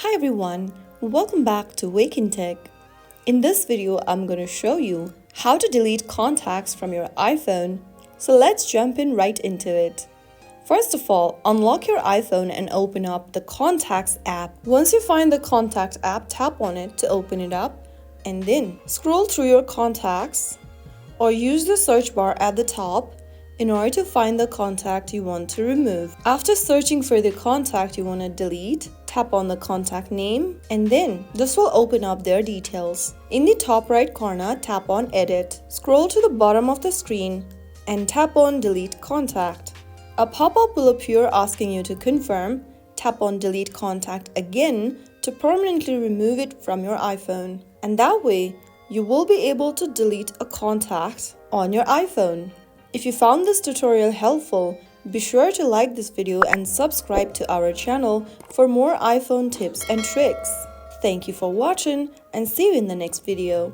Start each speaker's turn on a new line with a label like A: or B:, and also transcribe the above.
A: Hi everyone, welcome back to Wake&Tech. In this video, I'm going to show you how to delete contacts from your iPhone. So let's jump in right into it. First of all, unlock your iPhone and open up the Contacts app. Once you find the Contacts app, tap on it to open it up and then scroll through your contacts or use the search bar at the top in order to find the contact you want to remove. After searching for the contact you want to delete, tap on the contact name and then this will open up their details. In the top right corner, tap on Edit. Scroll to the bottom of the screen and tap on Delete Contact. A pop-up will appear asking you to confirm. Tap on Delete Contact again to permanently remove it from your iPhone. And that way, you will be able to delete a contact on your iPhone. If you found this tutorial helpful, be sure to like this video and subscribe to our channel for more iPhone tips and tricks. Thank you for watching and see you in the next video.